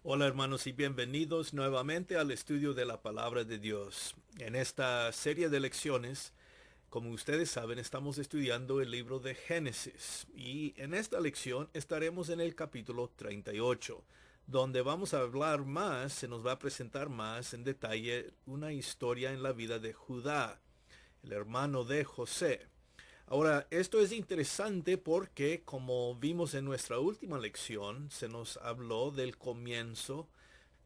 Hola hermanos y bienvenidos nuevamente al estudio de la palabra de Dios. En esta serie de lecciones, como ustedes saben, estamos estudiando el libro de Génesis y en esta lección estaremos en el capítulo 38, donde vamos a hablar más, se nos va a presentar más en detalle una historia en la vida de Judá, el hermano de José. Ahora, esto es interesante porque, como vimos en nuestra última lección, se nos habló del comienzo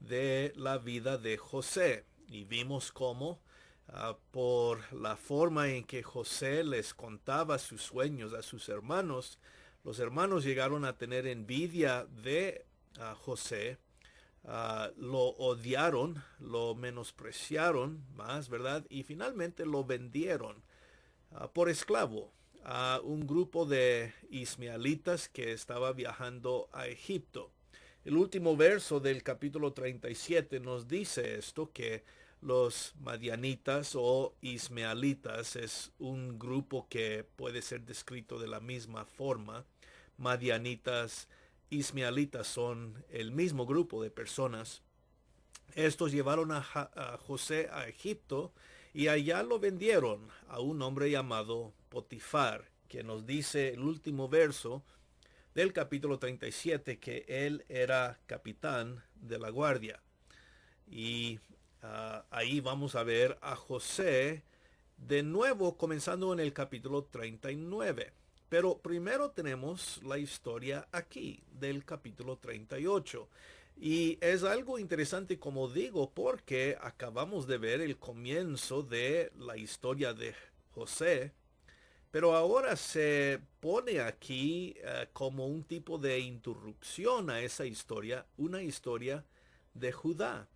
de la vida de José y vimos cómo por la forma en que José les contaba sus sueños a sus hermanos, los hermanos llegaron a tener envidia de José, lo odiaron, lo menospreciaron más, ¿verdad? Y finalmente lo vendieron por esclavo a un grupo de ismaelitas que estaba viajando a Egipto. El último verso del capítulo 37 nos dice esto, que los madianitas o ismaelitas es un grupo que puede ser descrito de la misma forma. Madianitas, ismaelitas son el mismo grupo de personas. Estos llevaron a José a Egipto y allá lo vendieron a un hombre llamado Potifar, que nos dice el último verso del capítulo 37 que él era capitán de la guardia. Y ahí vamos a ver a José de nuevo comenzando en el capítulo 39. Pero primero tenemos la historia aquí del capítulo 38. Y es algo interesante, como digo, porque acabamos de ver el comienzo de la historia de José, pero ahora se pone aquí como un tipo de interrupción a esa historia, una historia de Judá.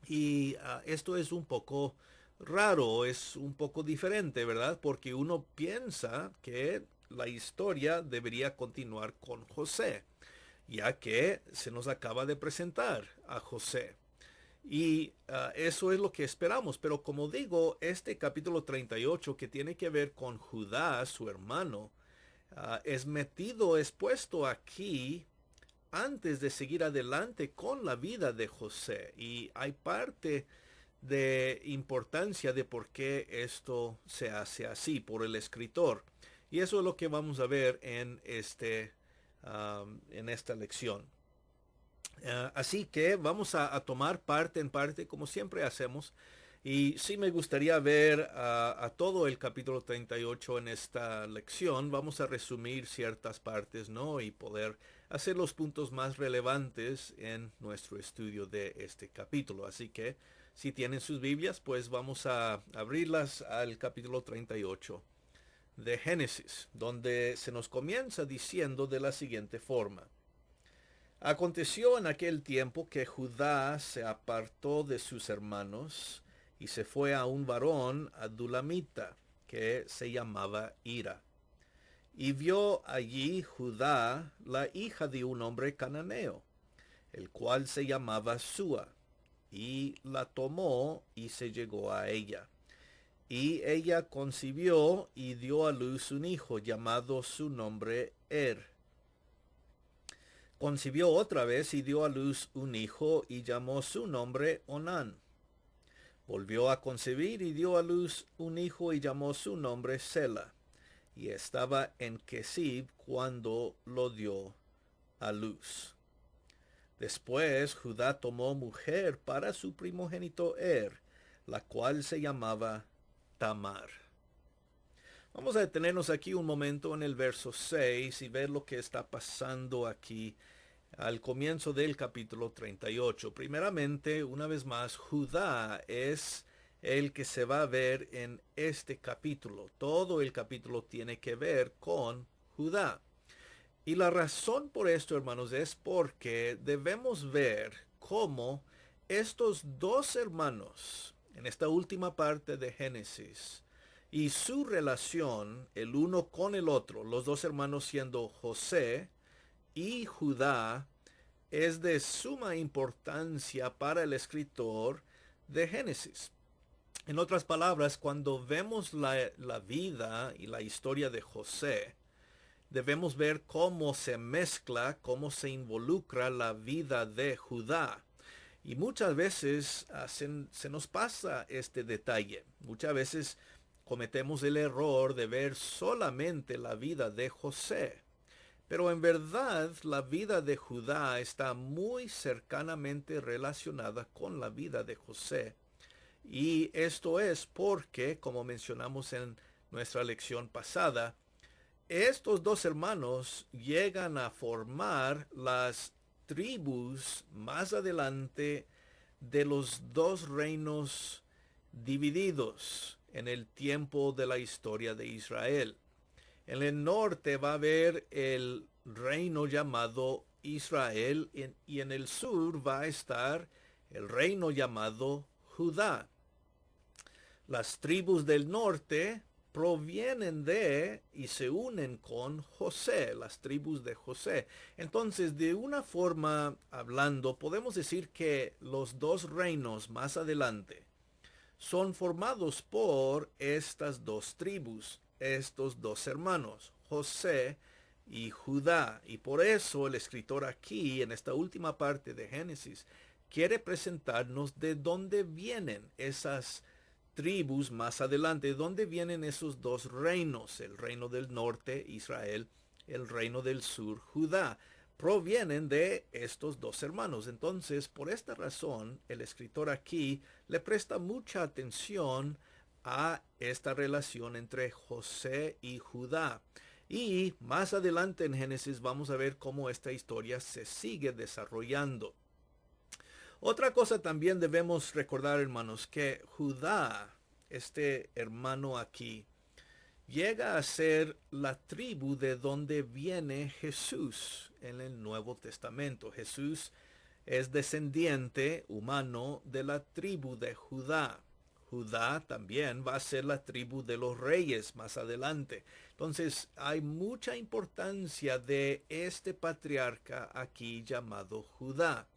Y esto es un poco raro, es un poco diferente, ¿verdad? Porque uno piensa que la historia debería continuar con José, ya que se nos acaba de presentar a José. Y eso es lo que esperamos. Pero como digo, este capítulo 38 que tiene que ver con Judá, su hermano, es metido, es puesto aquí antes de seguir adelante con la vida de José. Y hay parte de importancia de por qué esto se hace así por el escritor. Y eso es lo que vamos a ver en esta lección. Así que vamos a tomar parte en parte, como siempre hacemos. Y sí me gustaría ver a todo el capítulo 38 en esta lección. Vamos a resumir ciertas partes, ¿no? Y poder hacer los puntos más relevantes en nuestro estudio de este capítulo. Así que si tienen sus Biblias, pues vamos a abrirlas al capítulo 38 de Génesis, donde se nos comienza diciendo de la siguiente forma. Aconteció en aquel tiempo que Judá se apartó de sus hermanos y se fue a un varón adulamita que se llamaba Ira. Y vio allí Judá la hija de un hombre cananeo, el cual se llamaba Sua, y la tomó y se llegó a ella. Y ella concibió y dio a luz un hijo llamado su nombre Concibió otra vez y dio a luz un hijo y llamó su nombre Onán. Volvió a concebir y dio a luz un hijo y llamó su nombre Sela. Y estaba en Kesib cuando lo dio a luz. Después Judá tomó mujer para su primogénito la cual se llamaba Tamar. Vamos a detenernos aquí un momento en el verso 6 y ver lo que está pasando aquí al comienzo del capítulo 38. Primeramente, una vez más, Judá es el que se va a ver en este capítulo. Todo el capítulo tiene que ver con Judá. Y la razón por esto, hermanos, es porque debemos ver cómo estos dos hermanos, en esta última parte de Génesis, y su relación el uno con el otro, los dos hermanos siendo José y Judá, es de suma importancia para el escritor de Génesis. En otras palabras, cuando vemos la vida y la historia de José, debemos ver cómo se mezcla, cómo se involucra la vida de Judá. Y muchas veces se nos pasa este detalle. Muchas veces cometemos el error de ver solamente la vida de José. Pero en verdad la vida de Judá está muy cercanamente relacionada con la vida de José. Y esto es porque, como mencionamos en nuestra lección pasada, estos dos hermanos llegan a formar las tribus más adelante de los dos reinos divididos en el tiempo de la historia de Israel. En el norte va a haber el reino llamado Israel y en el sur va a estar el reino llamado Judá. Las tribus del norte provienen de y se unen con José, las tribus de José. Entonces, de una forma hablando, podemos decir que los dos reinos más adelante son formados por estas dos tribus, estos dos hermanos, José y Judá. Y por eso el escritor aquí, en esta última parte de Génesis, quiere presentarnos de dónde vienen esas tribus más adelante, de dónde vienen esos dos reinos, el reino del norte, Israel, el reino del sur, Judá. Provienen de estos dos hermanos. Entonces, por esta razón, el escritor aquí le presta mucha atención a esta relación entre José y Judá. Y más adelante en Génesis vamos a ver cómo esta historia se sigue desarrollando. Otra cosa también debemos recordar, hermanos, que Judá, este hermano aquí, llega a ser la tribu de donde viene Jesús en el Nuevo Testamento. Jesús es descendiente humano de la tribu de Judá. Judá también va a ser la tribu de los reyes más adelante. Entonces hay mucha importancia de este patriarca aquí llamado Judá.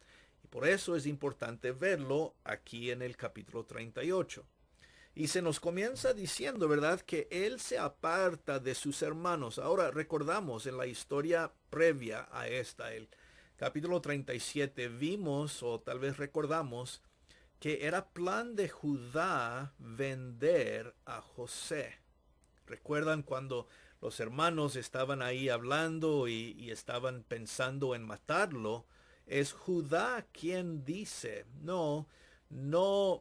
Y por eso es importante verlo aquí en el capítulo 38. Y se nos comienza diciendo, ¿verdad?, que él se aparta de sus hermanos. Ahora recordamos en la historia previa a esta, el capítulo 37, vimos o tal vez recordamos que era plan de Judá vender a José. ¿Recuerdan cuando los hermanos estaban ahí hablando y estaban pensando en matarlo? Es Judá quien dice, no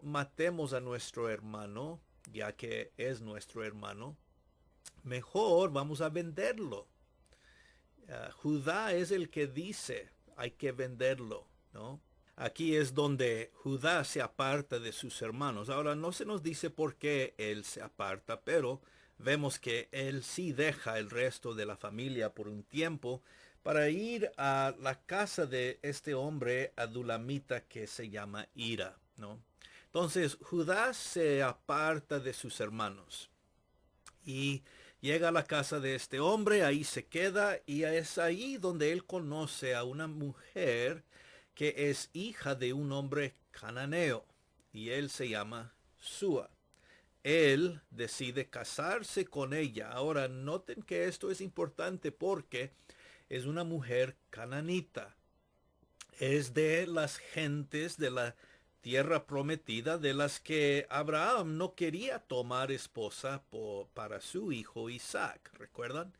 matemos a nuestro hermano, ya que es nuestro hermano. Mejor vamos a venderlo. Judá es el que dice, hay que venderlo, ¿no? Aquí es donde Judá se aparta de sus hermanos. Ahora no se nos dice por qué él se aparta, pero vemos que él sí deja el resto de la familia por un tiempo para ir a la casa de este hombre adulamita que se llama Ira, ¿no? Entonces Judá se aparta de sus hermanos y llega a la casa de este hombre, ahí se queda y es ahí donde él conoce a una mujer que es hija de un hombre cananeo y él se llama Sua. Él decide casarse con ella. Ahora noten que esto es importante porque es una mujer cananita. Es de las gentes de la tierra prometida de las que Abraham no quería tomar esposa para su hijo Isaac. ¿Recuerdan?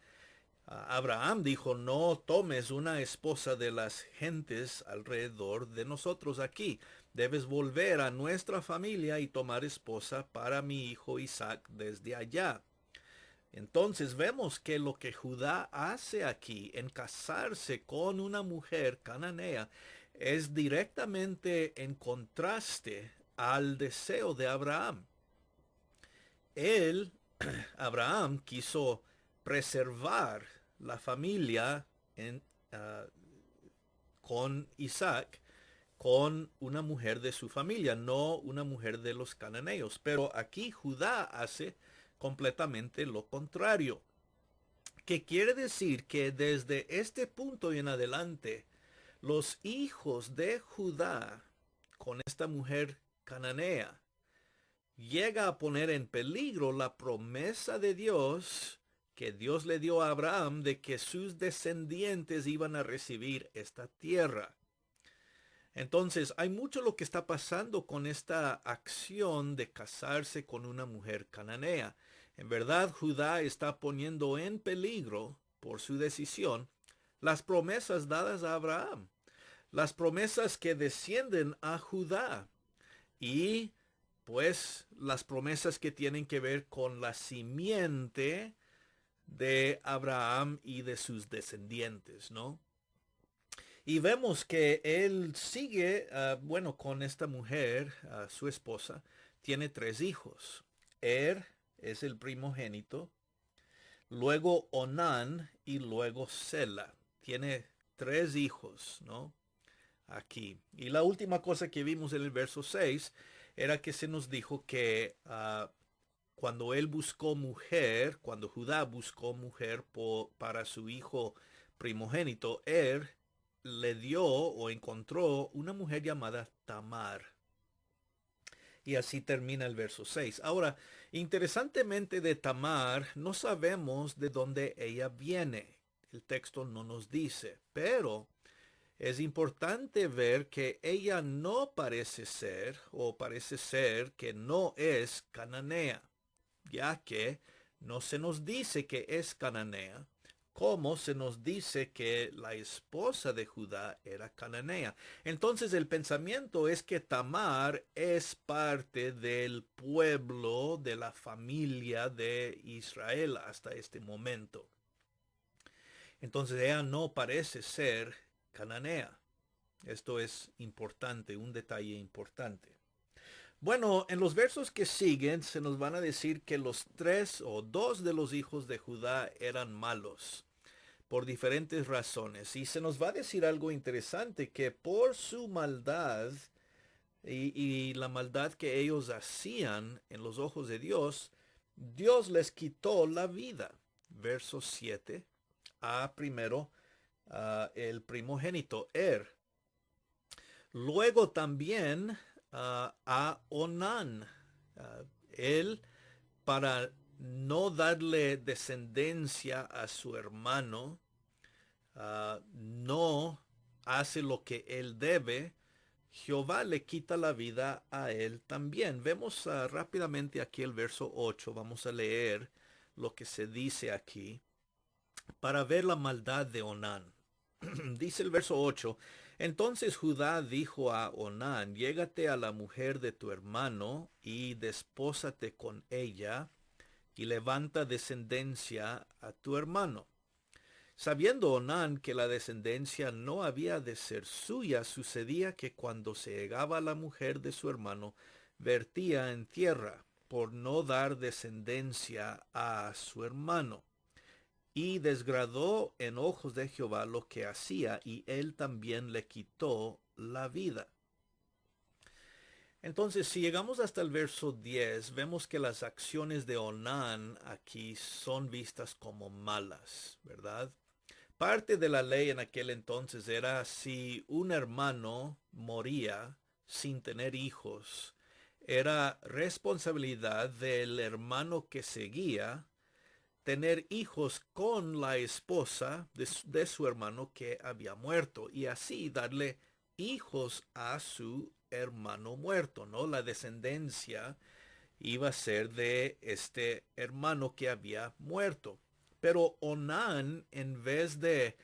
Abraham dijo, no tomes una esposa de las gentes alrededor de nosotros aquí. Debes volver a nuestra familia y tomar esposa para mi hijo Isaac desde allá. Entonces vemos que lo que Judá hace aquí en casarse con una mujer cananea es directamente en contraste al deseo de Abraham. Abraham quiso preservar la familia con Isaac, con una mujer de su familia, no una mujer de los cananeos. Pero aquí Judá hace completamente lo contrario. Que quiere decir que desde este punto y en adelante, los hijos de Judá con esta mujer cananea llega a poner en peligro la promesa de Dios que Dios le dio a Abraham de que sus descendientes iban a recibir esta tierra. Entonces, hay mucho lo que está pasando con esta acción de casarse con una mujer cananea. En verdad, Judá está poniendo en peligro, por su decisión, las promesas dadas a Abraham, las promesas que descienden a Judá y pues las promesas que tienen que ver con la simiente de Abraham y de sus descendientes, ¿no? Y vemos que él sigue, bueno, con esta mujer, su esposa, tiene 3 hijos. Es el primogénito, luego Onán y luego Sela. Tiene 3 hijos, ¿no? Aquí. Y la última cosa que vimos en el verso 6 era que se nos dijo que cuando él buscó mujer, cuando Judá buscó mujer para su hijo primogénito, le dio o encontró una mujer llamada Tamar. Y así termina el verso 6. Ahora, interesantemente de Tamar, no sabemos de dónde ella viene. El texto no nos dice, pero es importante ver que ella no parece ser, o parece ser que no es cananea, ya que no se nos dice que es cananea, como se nos dice que la esposa de Judá era cananea. Entonces el pensamiento es que Tamar es parte del pueblo, de la familia de Israel hasta este momento. Entonces ella no parece ser cananea. Esto es importante, un detalle importante. Bueno, en los versos que siguen se nos van a decir que los 3 o 2 de los hijos de Judá eran malos por diferentes razones. Y se nos va a decir algo interesante, que por su maldad y la maldad que ellos hacían en los ojos de Dios, Dios les quitó la vida. Verso 7. Primero el primogénito, Luego también a Onán. Él, para no darle descendencia a su hermano, no hace lo que él debe. Jehová le quita la vida a él también. Vemos rápidamente aquí el verso 8. Vamos a leer lo que se dice aquí para ver la maldad de Onán. Dice el verso 8. Entonces Judá dijo a Onán, llégate a la mujer de tu hermano y despósate con ella y levanta descendencia a tu hermano. Sabiendo Onán que la descendencia no había de ser suya, sucedía que cuando se llegaba la mujer de su hermano, vertía en tierra por no dar descendencia a su hermano. Y desgradó en ojos de Jehová lo que hacía, y él también le quitó la vida. Entonces, si llegamos hasta el verso 10, vemos que las acciones de Onán aquí son vistas como malas, ¿verdad? Parte de la ley en aquel entonces era si un hermano moría sin tener hijos, era responsabilidad del hermano que seguía tener hijos con la esposa de su hermano que había muerto y así darle hijos a su hermano muerto, ¿no? La descendencia iba a ser de este hermano que había muerto. Pero Onán, en vez de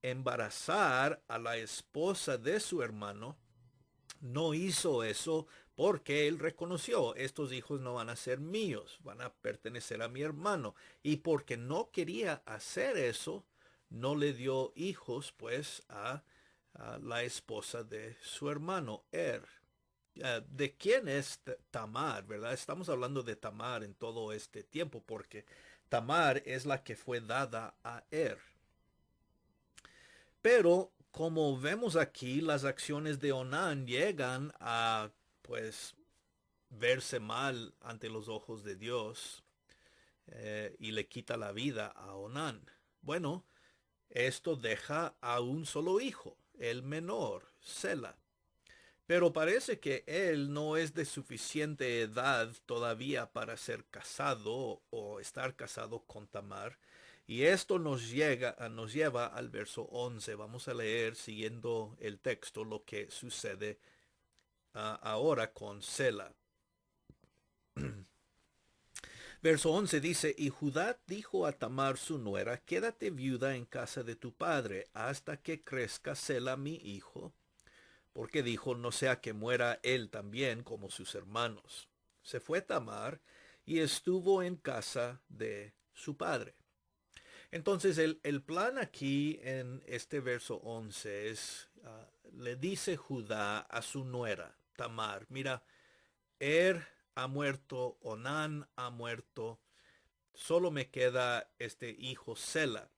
embarazar a la esposa de su hermano, no hizo eso porque él reconoció, estos hijos no van a ser míos, van a pertenecer a mi hermano. Y porque no quería hacer eso, no le dio hijos pues a la esposa de su hermano, ¿De quién es Tamar, verdad? Estamos hablando de Tamar en todo este tiempo porque Tamar es la que fue dada a Pero como vemos aquí, las acciones de Onán llegan a, pues, verse mal ante los ojos de Dios y le quita la vida a Onán. Bueno, esto deja a un solo hijo, el menor, Sela. Pero parece que él no es de suficiente edad todavía para ser casado o estar casado con Tamar. Y esto nos lleva al verso 11. Vamos a leer siguiendo el texto lo que sucede ahora con Sela. Verso 11 dice, y Judá dijo a Tamar su nuera, quédate viuda en casa de tu padre hasta que crezca Sela mi hijo, porque dijo, no sea que muera él también como sus hermanos. Se fue Tamar y estuvo en casa de su padre. Entonces el plan aquí en este verso 11 es, le dice Judá a su nuera, Tamar, mira, ha muerto, Onán ha muerto, solo me queda este hijo Sela.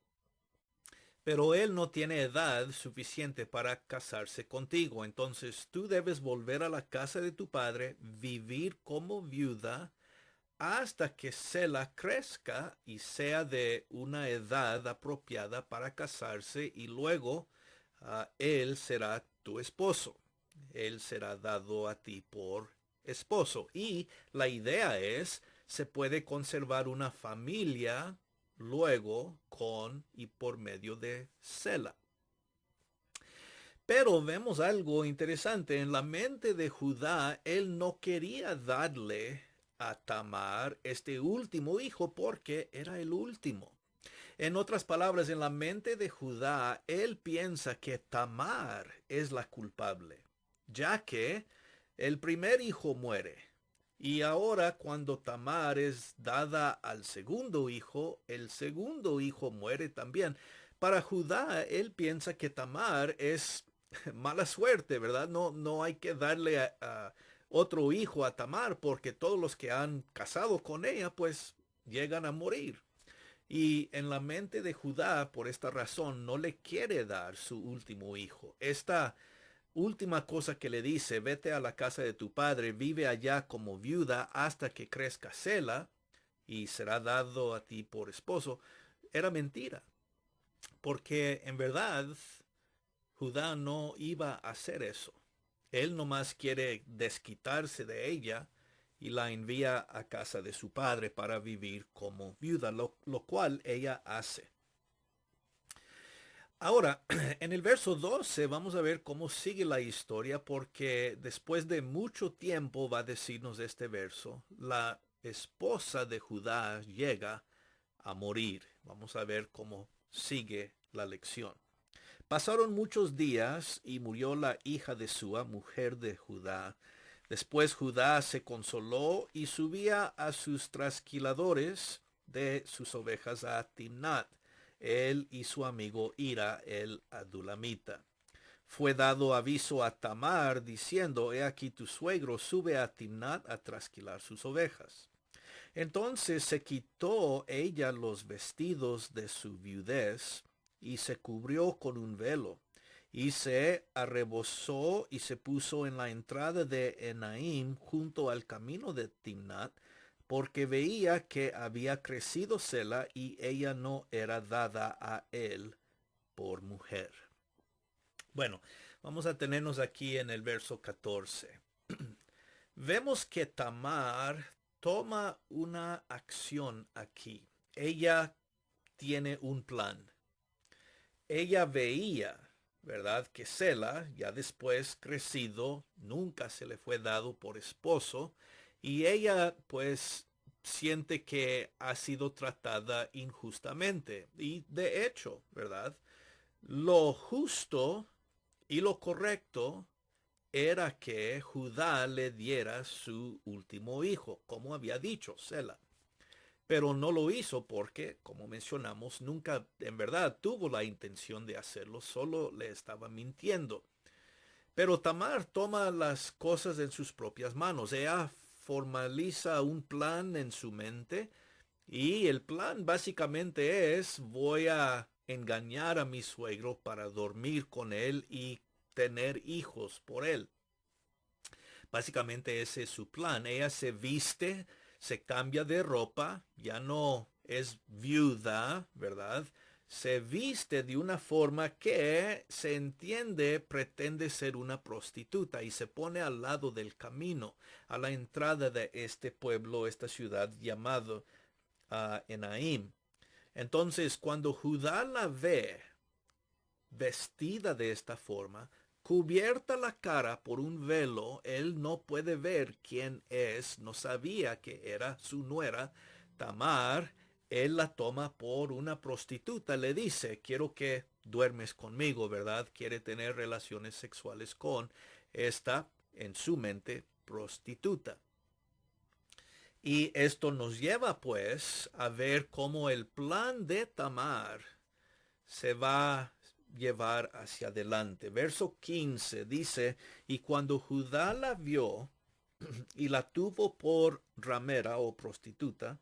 Pero él no tiene edad suficiente para casarse contigo. Entonces tú debes volver a la casa de tu padre, vivir como viuda, hasta que Sela crezca y sea de una edad apropiada para casarse y luego él será tu esposo. Él será dado a ti por esposo. Y la idea es, se puede conservar una familia luego con y por medio de Sela. Pero vemos algo interesante. En la mente de Judá, él no quería darle a Tamar este último hijo porque era el último. En otras palabras, en la mente de Judá, él piensa que Tamar es la culpable, ya que el primer hijo muere. Y ahora cuando Tamar es dada al segundo hijo, el segundo hijo muere también. Para Judá, él piensa que Tamar es mala suerte, ¿verdad? No hay que darle a otro hijo a Tamar porque todos los que han casado con ella pues llegan a morir. Y en la mente de Judá, por esta razón, no le quiere dar su último hijo. Esta última cosa que le dice, vete a la casa de tu padre, vive allá como viuda hasta que crezca Sela y será dado a ti por esposo, era mentira. Porque en verdad Judá no iba a hacer eso. Él nomás quiere desquitarse de ella y la envía a casa de su padre para vivir como viuda, lo cual ella hace. Ahora, en el verso 12 vamos a ver cómo sigue la historia porque después de mucho tiempo va a decirnos este verso, la esposa de Judá llega a morir. Vamos a ver cómo sigue la lección. Pasaron muchos días y murió la hija de Sua, mujer de Judá. Después Judá se consoló y subía a sus trasquiladores de sus ovejas a Timnat, él y su amigo Ira el adulamita. Fue dado aviso a Tamar diciendo, he aquí tu suegro sube a Timnat a trasquilar sus ovejas. Entonces se quitó ella los vestidos de su viudez y se cubrió con un velo y se arrebozó y se puso en la entrada de Enaim junto al camino de Timnat, porque veía que había crecido Sela y ella no era dada a él por mujer. Bueno, vamos a tenernos aquí en el verso 14. Vemos que Tamar toma una acción aquí. Ella tiene un plan. Ella veía, ¿verdad? Que Sela, ya después crecido, nunca se le fue dado por esposo, y ella pues siente que ha sido tratada injustamente. Y de hecho, ¿verdad? Lo justo y lo correcto era que Judá le diera su último hijo, como había dicho Sela. Pero no lo hizo porque, como mencionamos, nunca en verdad tuvo la intención de hacerlo, solo le estaba mintiendo. Pero Tamar toma las cosas en sus propias manos. Ella formaliza un plan en su mente y el plan básicamente es voy a engañar a mi suegro para dormir con él y tener hijos por él. Básicamente ese es su plan. Ella se viste, se cambia de ropa, ya no es viuda, ¿verdad? se viste de una forma que se entiende pretende ser una prostituta y se pone al lado del camino, a la entrada de este pueblo, esta ciudad llamado Enaim. Entonces, cuando Judá la ve vestida de esta forma, cubierta la cara por un velo, él no puede ver quién es, no sabía que era su nuera, Tamar. Él la toma por una prostituta, le dice, quiero que duermes conmigo, ¿verdad? Quiere tener relaciones sexuales con esta, en su mente, prostituta. Y esto nos lleva pues a ver cómo el plan de Tamar se va a llevar hacia adelante. Verso 15 dice, y cuando Judá la vio y la tuvo por ramera o prostituta,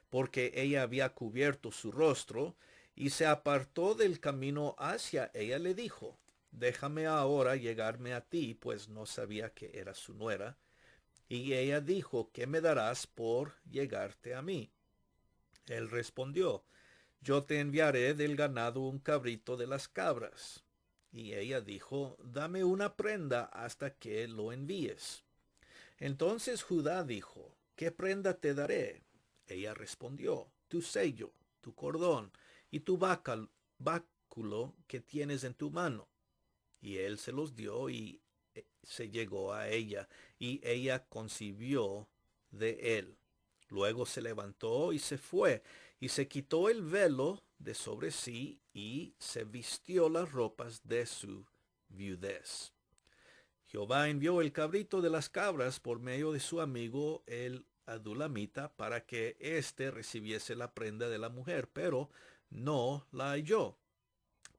porque ella había cubierto su rostro, y se apartó del camino hacia ella, le dijo, déjame ahora llegarme a ti, pues no sabía que era su nuera. Y ella dijo, ¿qué me darás por llegarte a mí? Él respondió, yo te enviaré del ganado un cabrito de las cabras. Y ella dijo, dame una prenda hasta que lo envíes. Entonces Judá dijo, ¿qué prenda te daré? Ella respondió, tu sello, tu cordón y tu báculo que tienes en tu mano. Y él se los dio y se llegó a ella, y ella concibió de él. Luego se levantó y se fue, y se quitó el velo de sobre sí, y se vistió las ropas de su viudez. Jehová envió el cabrito de las cabras por medio de su amigo el adulamita para que éste recibiese la prenda de la mujer, pero no la halló.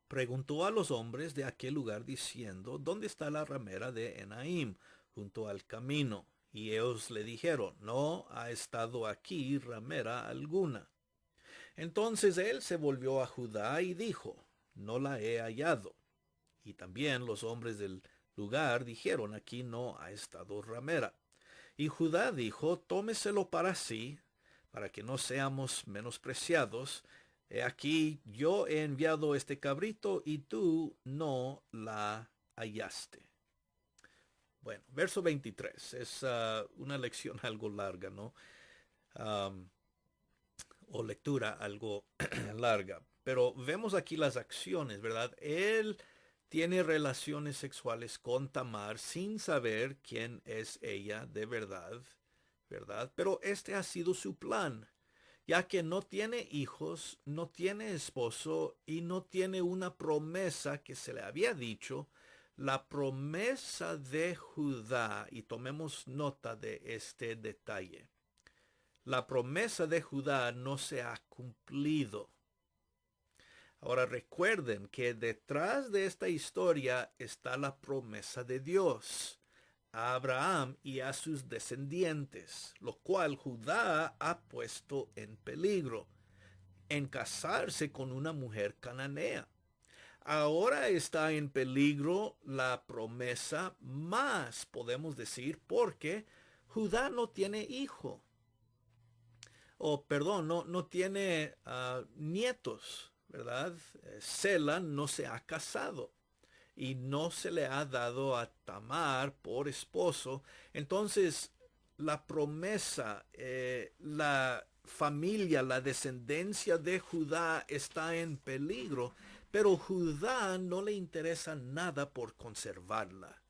Preguntó a los hombres de aquel lugar diciendo, ¿dónde está la ramera de Enaim, junto al camino? Y ellos le dijeron, no ha estado aquí ramera alguna. Entonces él se volvió a Judá y dijo, no la he hallado. Y también los hombres del lugar dijeron, aquí no ha estado ramera. Y Judá dijo, tómeselo para sí, para que no seamos menospreciados. He aquí yo he enviado este cabrito y tú no la hallaste. Bueno, verso 23. Es una lección algo larga, ¿no? O lectura algo larga. Pero vemos aquí las acciones, ¿verdad? Él tiene relaciones sexuales con Tamar sin saber quién es ella de verdad, ¿verdad? Pero este ha sido su plan, ya que no tiene hijos, no tiene esposo y no tiene una promesa que se le había dicho. La promesa de Judá, y tomemos nota de este detalle. La promesa de Judá no se ha cumplido. Ahora recuerden que detrás de esta historia está la promesa de Dios a Abraham y a sus descendientes, lo cual Judá ha puesto en peligro, en casarse con una mujer cananea. Ahora está en peligro la promesa más, podemos decir, porque Judá no tiene hijo. Perdón, no tiene nietos, ¿verdad? Sela no se ha casado y no se le ha dado a Tamar por esposo. Entonces, la promesa, la familia, la descendencia de Judá está en peligro, pero Judá no le interesa nada por conservarla.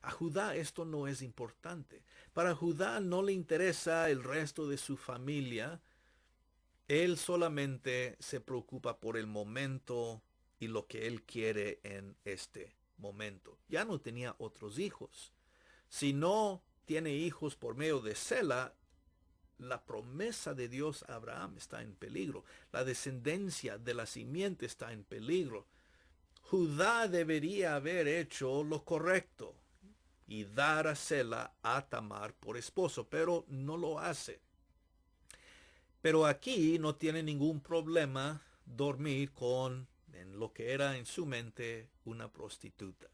A Judá esto no es importante. Para Judá no le interesa el resto de su familia. Él solamente se preocupa por el momento y lo que él quiere en este momento. Ya no tenía otros hijos. Si no tiene hijos por medio de Sela, la promesa de Dios a Abraham está en peligro. La descendencia de la simiente está en peligro. Judá debería haber hecho lo correcto y dar a Sela a Tamar por esposo, pero no lo hace. Pero aquí no tiene ningún problema dormir con, en lo que era en su mente, una prostituta.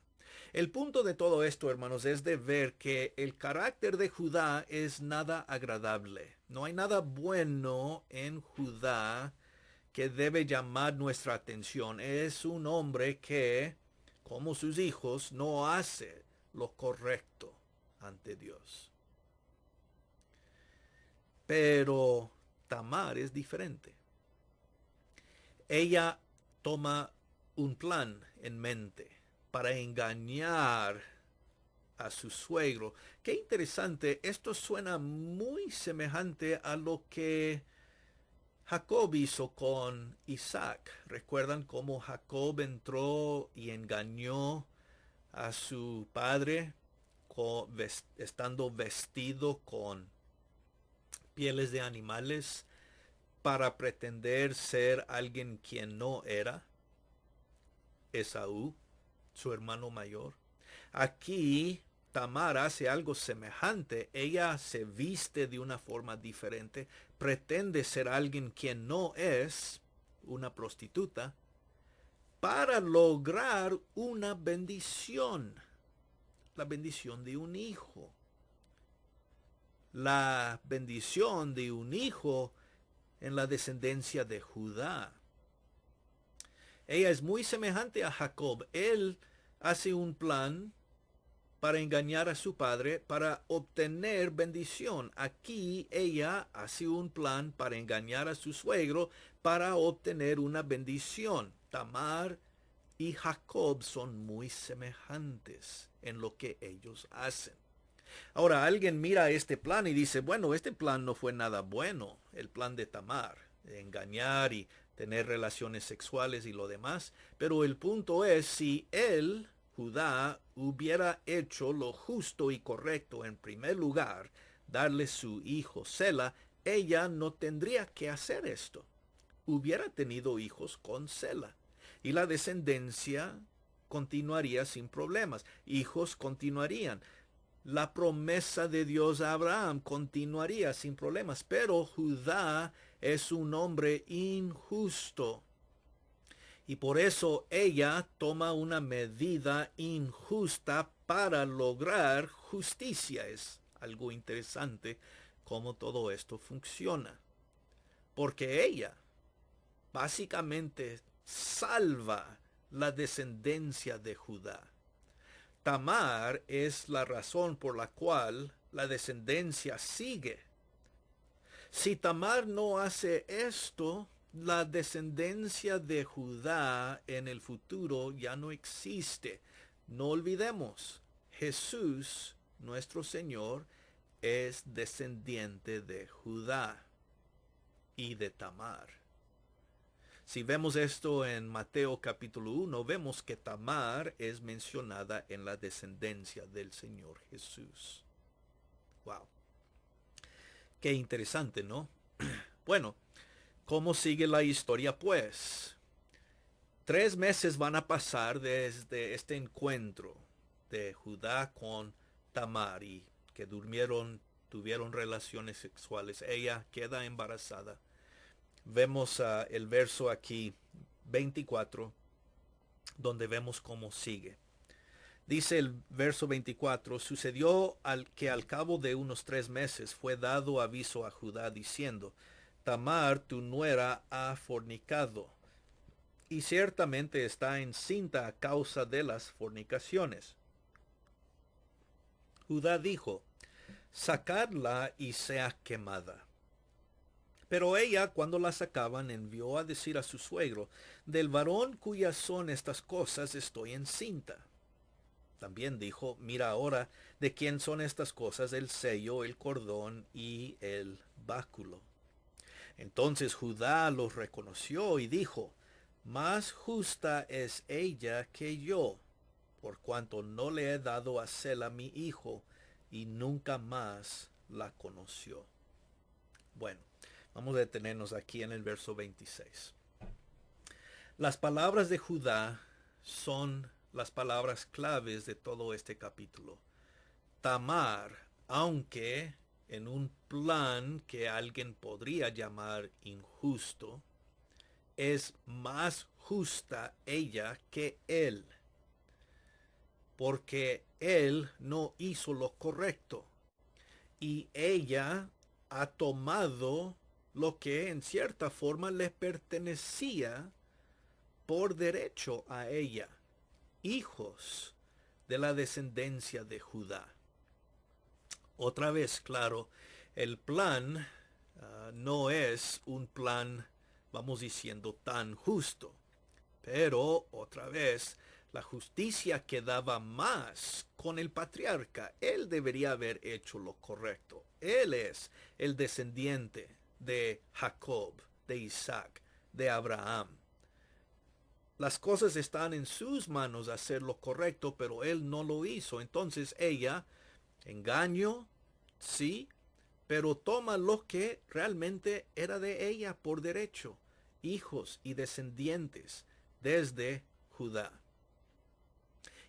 El punto de todo esto, hermanos, es de ver que el carácter de Judá es nada agradable. No hay nada bueno en Judá que debe llamar nuestra atención. Es un hombre que, como sus hijos, no hace lo correcto ante Dios. Pero Tamar es diferente. Ella toma un plan en mente para engañar a su suegro. Qué interesante, esto suena muy semejante a lo que Jacob hizo con Isaac. ¿Recuerdan cómo Jacob entró y engañó a su padre estando vestido con pieles de animales para pretender ser alguien quien no era? Esaú, su hermano mayor. Aquí Tamar hace algo semejante. Ella se viste de una forma diferente, pretende ser alguien quien no es, una prostituta, para lograr una bendición, la bendición de un hijo. La bendición de un hijo en la descendencia de Judá. Ella es muy semejante a Jacob. Él hace un plan para engañar a su padre, para obtener bendición. Aquí ella hace un plan para engañar a su suegro, para obtener una bendición. Tamar y Jacob son muy semejantes en lo que ellos hacen. Ahora alguien mira este plan y dice, bueno, este plan no fue nada bueno, el plan de Tamar, de engañar y tener relaciones sexuales y lo demás. Pero el punto es, si él, Judá, hubiera hecho lo justo y correcto en primer lugar, darle su hijo Sela, ella no tendría que hacer esto. Hubiera tenido hijos con Sela y la descendencia continuaría sin problemas. Hijos continuarían. La promesa de Dios a Abraham continuaría sin problemas, pero Judá es un hombre injusto. Y por eso ella toma una medida injusta para lograr justicia. Es algo interesante cómo todo esto funciona. Porque ella básicamente salva la descendencia de Judá. Tamar es la razón por la cual la descendencia sigue. Si Tamar no hace esto, la descendencia de Judá en el futuro ya no existe. No olvidemos, Jesús, nuestro Señor, es descendiente de Judá y de Tamar. Si vemos esto en Mateo capítulo 1, vemos que Tamar es mencionada en la descendencia del Señor Jesús. Wow. Qué interesante, ¿no? Bueno, ¿cómo sigue la historia pues? 3 meses van a pasar desde este encuentro de Judá con Tamar y que tuvieron relaciones sexuales. Ella queda embarazada. Vemos el verso aquí 24, donde vemos cómo sigue. Dice el verso 24, sucedió que al cabo de unos 3 meses fue dado aviso a Judá diciendo, Tamar, tu nuera, ha fornicado, y ciertamente está encinta a causa de las fornicaciones. Judá dijo, sacadla y sea quemada. Pero ella, cuando la sacaban, envió a decir a su suegro, del varón cuyas son estas cosas estoy encinta. También dijo, mira ahora de quién son estas cosas el sello, el cordón y el báculo. Entonces Judá los reconoció y dijo, más justa es ella que yo, por cuanto no le he dado a Sela mi hijo, y nunca más la conoció. Bueno, vamos a detenernos aquí en el verso 26. Las palabras de Judá son las palabras claves de todo este capítulo. Tamar, aunque en un plan que alguien podría llamar injusto, es más justa ella que él, porque él no hizo lo correcto y ella ha tomado lo que en cierta forma le pertenecía por derecho a ella, hijos de la descendencia de Judá. Otra vez, claro, el plan no es un plan, vamos diciendo, tan justo. Pero, otra vez, la justicia quedaba más con el patriarca. Él debería haber hecho lo correcto. Él es el descendiente de Jacob, de Isaac, de Abraham. Las cosas están en sus manos hacer lo correcto, pero él no lo hizo. Entonces ella, engaño, sí, pero toma lo que realmente era de ella por derecho, hijos y descendientes desde Judá.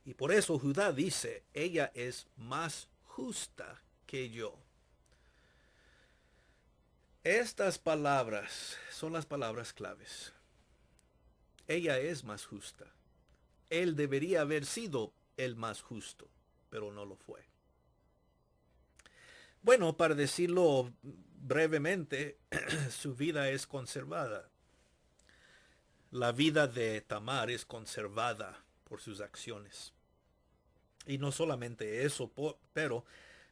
Y por eso Judá dice, ella es más justa que yo. Estas palabras son las palabras claves. Ella es más justa. Él debería haber sido el más justo, pero no lo fue. Bueno, para decirlo brevemente, su vida es conservada. La vida de Tamar es conservada por sus acciones. Y no solamente eso, pero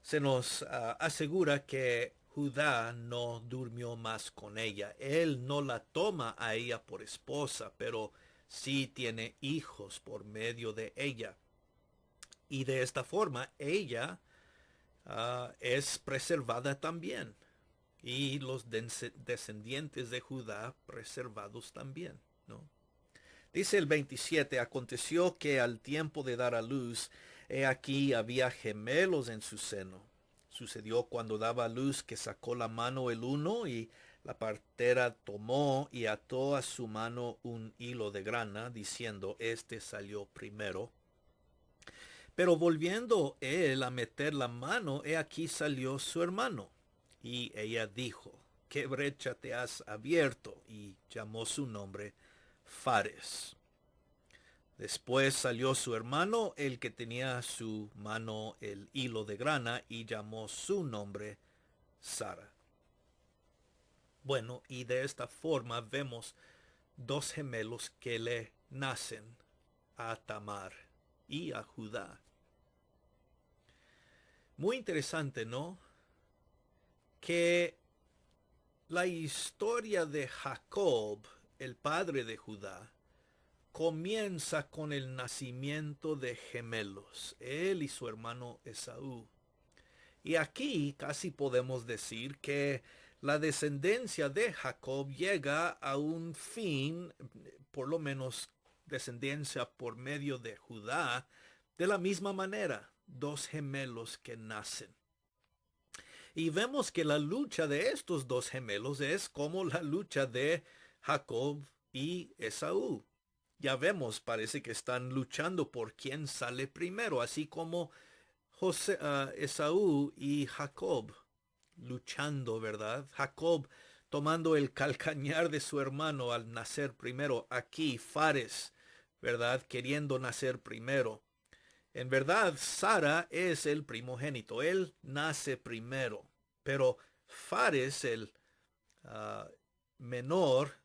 se nos asegura que Judá no durmió más con ella. Él no la toma a ella por esposa, pero sí tiene hijos por medio de ella. Y de esta forma ella es preservada también. Y los descendientes de Judá preservados también, ¿no? Dice el 27, aconteció que al tiempo de dar a luz, he aquí había gemelos en su seno. Sucedió cuando daba a luz que sacó la mano el uno y la partera tomó y ató a su mano un hilo de grana, diciendo, este salió primero. Pero volviendo él a meter la mano, he aquí salió su hermano. Y ella dijo, ¿qué brecha te has abierto? Y llamó su nombre Fares. Después salió su hermano, el que tenía a su mano el hilo de grana, y llamó su nombre Sara. Bueno, y de esta forma vemos dos gemelos que le nacen a Tamar y a Judá. Muy interesante, ¿no? Que la historia de Jacob, el padre de Judá, comienza con el nacimiento de gemelos, él y su hermano Esaú. Y aquí casi podemos decir que la descendencia de Jacob llega a un fin, por lo menos descendencia por medio de Judá, de la misma manera, dos gemelos que nacen. Y vemos que la lucha de estos dos gemelos es como la lucha de Jacob y Esaú. Ya vemos, parece que están luchando por quién sale primero, así como Esaú y Jacob luchando, ¿verdad? Jacob tomando el calcañar de su hermano al nacer primero. Aquí Fares, ¿verdad? Queriendo nacer primero. En verdad, Sara es el primogénito. Él nace primero. Pero Fares, el menor,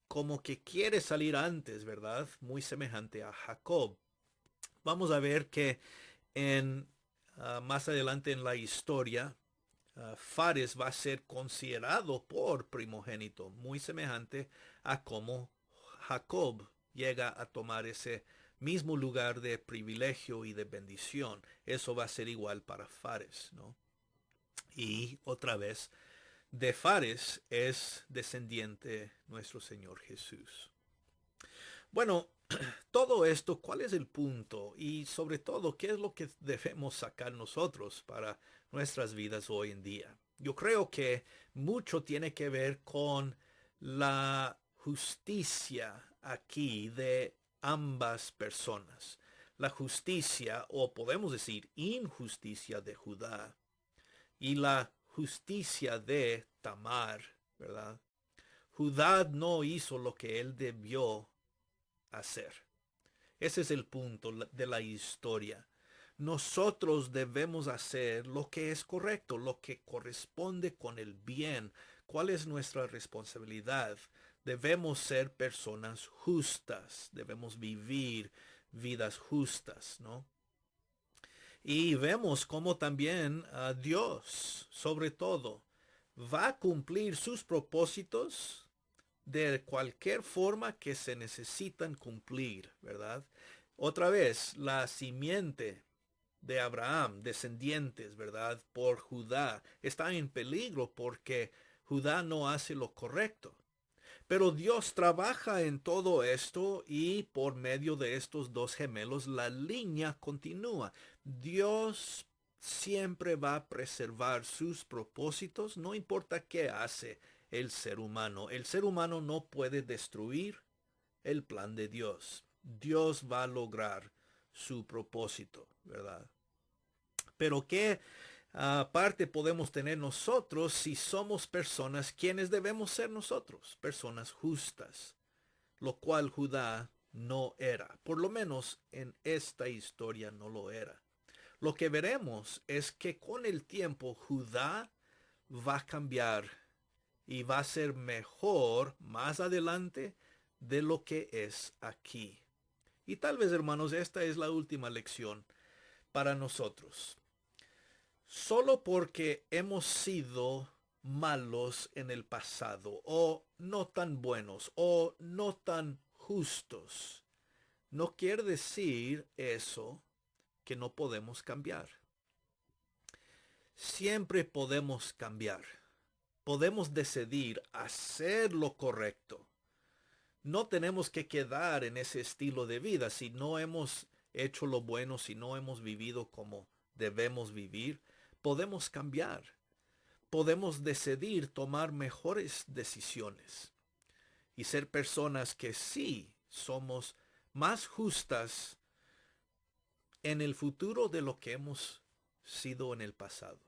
como que quiere salir antes, ¿verdad? Muy semejante a Jacob. Vamos a ver que más adelante en la historia, Fares va a ser considerado por primogénito, muy semejante a como Jacob llega a tomar ese mismo lugar de privilegio y de bendición. Eso va a ser igual para Fares, ¿no? Y otra vez, de Fares es descendiente nuestro Señor Jesús. Bueno, todo esto, ¿cuál es el punto? Y sobre todo, ¿qué es lo que debemos sacar nosotros para nuestras vidas hoy en día? Yo creo que mucho tiene que ver con la justicia aquí de ambas personas. La justicia, o podemos decir injusticia de Judá, y la justicia de Tamar, ¿verdad? Judá no hizo lo que él debió hacer. Ese es el punto de la historia. Nosotros debemos hacer lo que es correcto, lo que corresponde con el bien, ¿Cuál es nuestra responsabilidad? Debemos ser personas justas, debemos vivir vidas justas, ¿no? Y vemos cómo también Dios, sobre todo, va a cumplir sus propósitos de cualquier forma que se necesitan cumplir, ¿verdad? Otra vez, la simiente de Abraham, descendientes, ¿verdad? Por Judá, está en peligro porque Judá no hace lo correcto. Pero Dios trabaja en todo esto y por medio de estos dos gemelos la línea continúa. Dios siempre va a preservar sus propósitos, no importa qué hace el ser humano. El ser humano no puede destruir el plan de Dios. Dios va a lograr su propósito, ¿verdad? Pero ¿qué parte podemos tener nosotros si somos personas quienes debemos ser nosotros? Personas justas, lo cual Judá no era. Por lo menos en esta historia no lo era. Lo que veremos es que con el tiempo Judá va a cambiar y va a ser mejor más adelante de lo que es aquí. Y tal vez, hermanos, esta es la última lección para nosotros. Solo porque hemos sido malos en el pasado, o no tan buenos, o no tan justos, no quiere decir eso que no podemos cambiar. Siempre podemos cambiar. Podemos decidir hacer lo correcto. No tenemos que quedar en ese estilo de vida si no hemos hecho lo bueno, si no hemos vivido como debemos vivir. Podemos cambiar. Podemos decidir tomar mejores decisiones y ser personas que sí somos más justas en el futuro de lo que hemos sido en el pasado.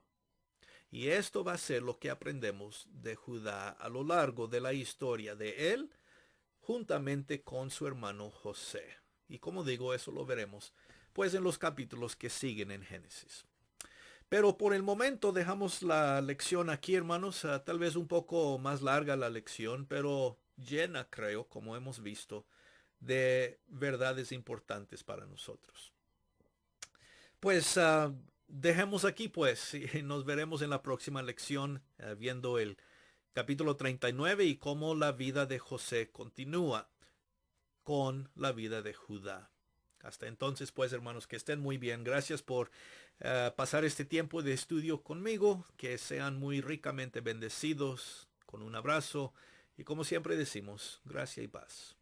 Y esto va a ser lo que aprendemos de Judá a lo largo de la historia de él, juntamente con su hermano José. Y como digo, eso lo veremos pues en los capítulos que siguen en Génesis. Pero por el momento dejamos la lección aquí, hermanos. Tal vez un poco más larga la lección, pero llena, creo, como hemos visto, de verdades importantes para nosotros. Pues dejemos aquí, pues, y nos veremos en la próxima lección, viendo el capítulo 39 y cómo la vida de José continúa con la vida de Judá. Hasta entonces, pues, hermanos, que estén muy bien. Gracias por pasar este tiempo de estudio conmigo. Que sean muy ricamente bendecidos. Con un abrazo. Y como siempre decimos, gracia y paz.